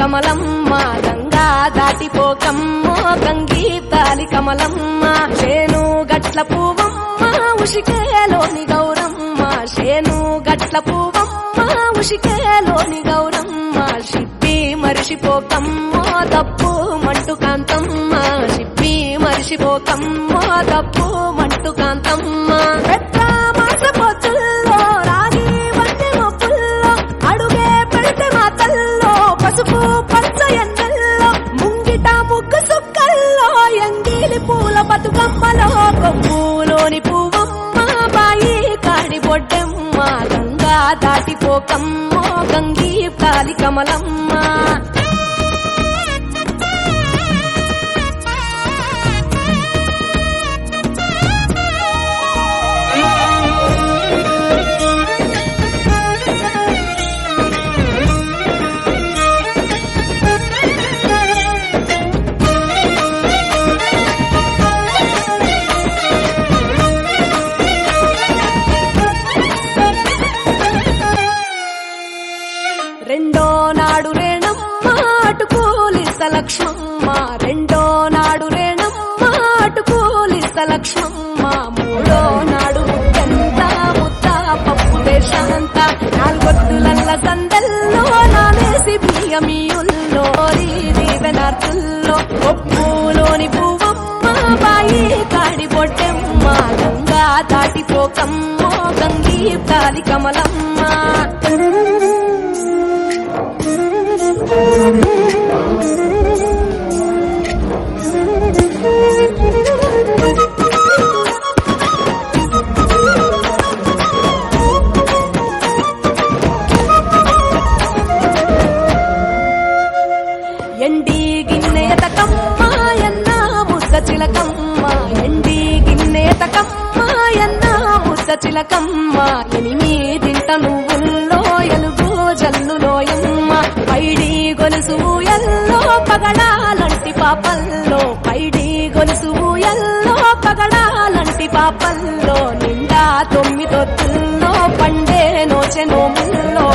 కమలమ్మ గంగా దాటిపోకమ్మో గంగీ తాలి కమలమ్మ శేను గట్ల పువ్వమ్మ ఉషికేలోని గౌరమ్మ శేను గట్ల పువ్వమ్మ ఉషికేలోని గౌరమ్మ షిప్పి మరిషిపోకమ్మో తప్పు మంటు కాంతమ్మ షిప్పి మరిషిపోకమ్మో తప్పు మంటు కాంతమ్మ పెద్ద మాస పొత్తుల్లో రాగి వంటి మొప్పుల్లో అడుగే పెడితే మా తల్లో పసుపు పచ్చ ఎండల్లో ముంగిట ముగ్గు సుక్కల్లో ఎంగిలి పూల బతుకమ్మలో కొమ్ములోని పువ్వమ్మ బాయి కాడి బొడ్డెమ్మ గంగా దాటిపోకమ్మో గంగీ తాలి కమలమ్మ రెండో నాడు రేణమ్మ అటుకూలిస్త లక్ష్మమ్మ రెండో నాడు రేణమ్మ అటుకూలిస్త లక్ష్మమ్మ మూడో నాడు ముత్యంత ముత్త పప్పు దేశంత నాలుగొత్తులల్ల సందల్లో నానేసి బియ్యమియుల్లో దీవెనార్తుల్లో ఒప్పులోని పువ్వమ్మ బాయి కాడి బొడ్డెమ్మ గంగా దాటిపోకమ్మో గంగీ తాలి కమలమ్మ ఎండి గిన్నెతకమ్మ ఎన్న ముద్ద చిలకమ్మ ఎండి గిన్నెతకమ్మ ఎన్న ముద్ద చిలకమ్మ ఎనిమిదింట నువ్వుల్లో ఎలుగు జల్లులోయమ్మ పైడి గొలుసు ఎల్లో పగడాలంటి పాపల్లో పైడి గొలుసు ఎల్లో పగడాలంటి పాపల్లో నిండా తొమ్మిదొత్తుల్లో పండే నోచె నోముల్లో